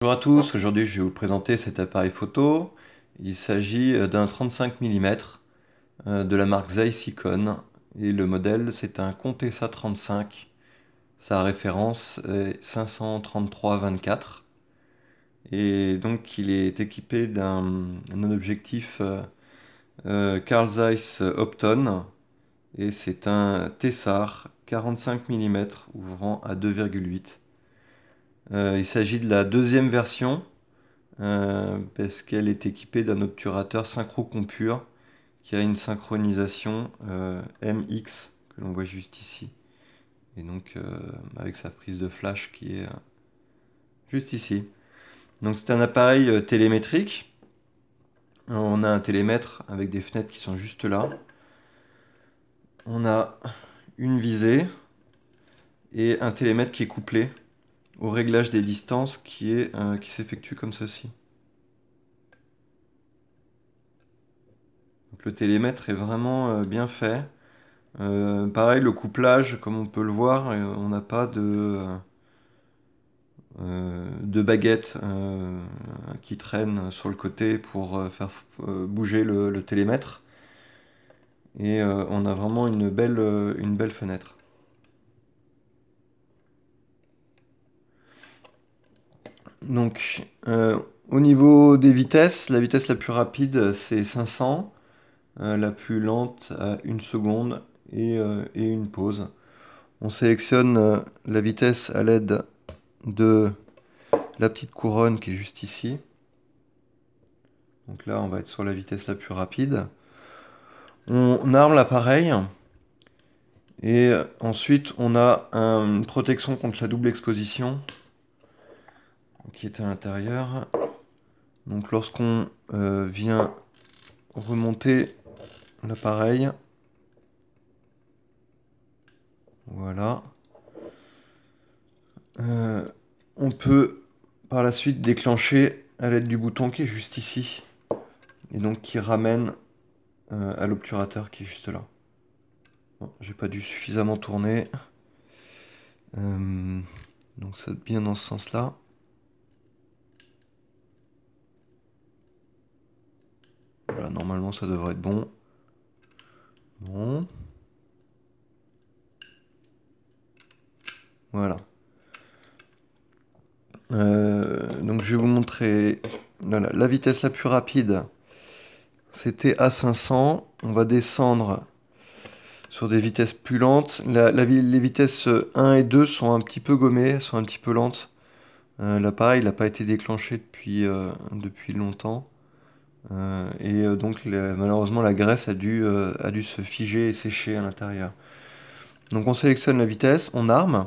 Bonjour à tous, aujourd'hui je vais vous présenter cet appareil photo. Il s'agit d'un 35 mm de la marque Zeiss Ikon et le modèle c'est un Contessa 35. Sa référence est 533-24 et donc il est équipé d'un objectif Carl Zeiss Opton et c'est un Tessar 45 mm ouvrant à 2,8. Il s'agit de la deuxième version parce qu'elle est équipée d'un obturateur synchro-compure qui a une synchronisation MX que l'on voit juste ici. Et donc avec sa prise de flash qui est juste ici. Donc c'est un appareil télémétrique. On a un télémètre avec des fenêtres qui sont juste là. On a une visée et un télémètre qui est couplé au réglage des distances qui s'effectue comme ceci. Donc le télémètre est vraiment bien fait. Pareil, le couplage, comme on peut le voir, on n'a pas de baguette qui traîne sur le côté pour faire bouger le télémètre. Et on a vraiment une belle fenêtre. Donc, au niveau des vitesses, la vitesse la plus rapide c'est 500, la plus lente à 1 seconde et une pause. On sélectionne la vitesse à l'aide de la petite couronne qui est juste ici. Donc là, on va être sur la vitesse la plus rapide. On arme l'appareil et ensuite on a une protection contre la double exposition qui est à l'intérieur. Donc lorsqu'on vient remonter l'appareil, voilà, on peut par la suite déclencher à l'aide du bouton qui est juste ici et donc qui ramène à l'obturateur qui est juste là. Bon, j'ai pas dû suffisamment tourner. Donc c'est bien dans ce sens-là. Voilà, normalement ça devrait être bon. Bon. Voilà. Donc je vais vous montrer voilà, la vitesse la plus rapide. C'était à 500. On va descendre sur des vitesses plus lentes. Les vitesses 1 et 2 sont un petit peu gommées, sont un petit peu lentes. L'appareil n'a pas été déclenché depuis longtemps. Donc malheureusement la graisse a dû se figer et sécher à l'intérieur. Donc on sélectionne la vitesse, on arme.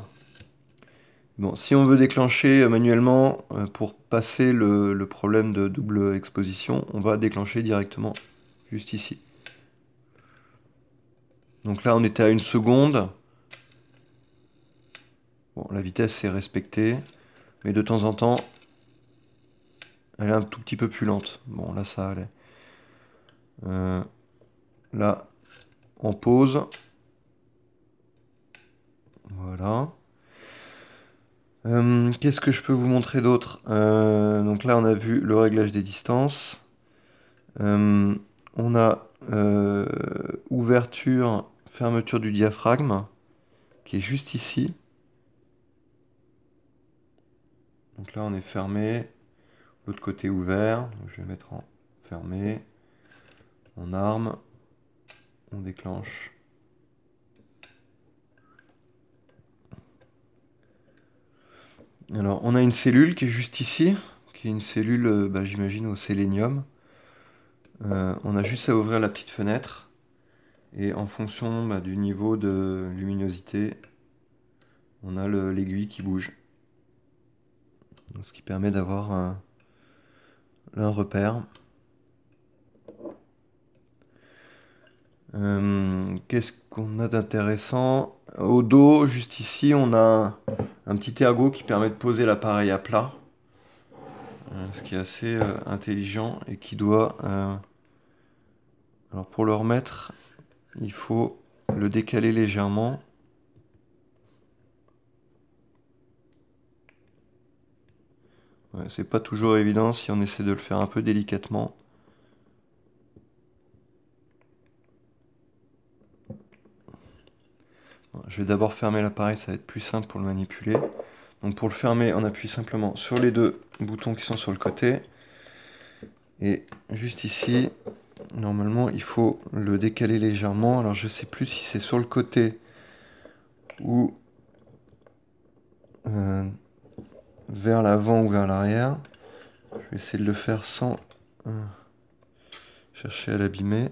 Bon, si on veut déclencher manuellement pour passer le problème de double exposition, on va déclencher directement juste ici. Donc là on était à 1 seconde. Bon, la vitesse est respectée, mais de temps en temps, elle est un tout petit peu plus lente. Bon, là ça allait. Là, on pause. Voilà. Qu'est-ce que je peux vous montrer d'autre? Donc là, on a vu le réglage des distances. On a ouverture, fermeture du diaphragme, qui est juste ici. Donc là, on est fermé. L'autre côté ouvert. Donc je vais mettre en fermé. On arme. On déclenche. Alors, on a une cellule qui est juste ici, qui est une cellule, j'imagine, au sélénium. On a juste à ouvrir la petite fenêtre, et en fonction du niveau de luminosité, on a l'aiguille qui bouge. Donc, ce qui permet d'avoir un repère. Qu'est-ce qu'on a d'intéressant? Au dos, juste ici, on a un petit ergot qui permet de poser l'appareil à plat. Ce qui est assez intelligent et qui doit... alors pour le remettre, il faut le décaler légèrement. Ouais, c'est pas toujours évident si on essaie de le faire un peu délicatement. Je vais d'abord fermer l'appareil, ça va être plus simple pour le manipuler. Donc pour le fermer, on appuie simplement sur les deux boutons qui sont sur le côté. Et juste ici, normalement, il faut le décaler légèrement. Alors je sais plus si c'est sur le côté ou vers l'avant ou vers l'arrière. Je vais essayer de le faire sans chercher à l'abîmer.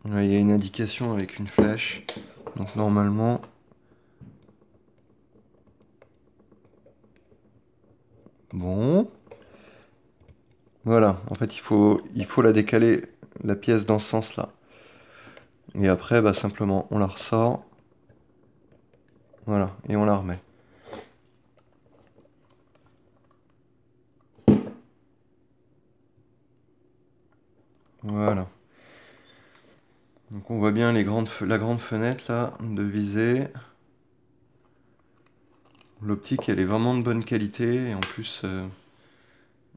Il y a une indication avec une flèche. Donc normalement... Bon. Voilà, en fait il faut la décaler, la pièce dans ce sens-là. Et après, bah, simplement, on la ressort. Voilà, et on la remet. Voilà. Donc on voit bien la grande fenêtre là, de visée. L'optique, elle est vraiment de bonne qualité, et en plus,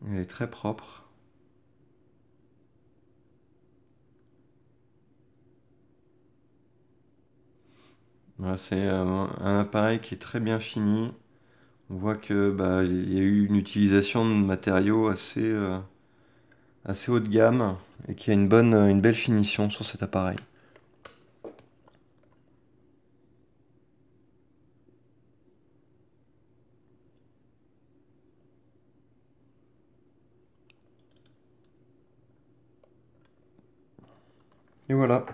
elle est très propre. Voilà, c'est un appareil qui est très bien fini. On voit que bah, il y a eu une utilisation de matériaux assez haut de gamme et qui a une belle finition sur cet appareil. Et voilà.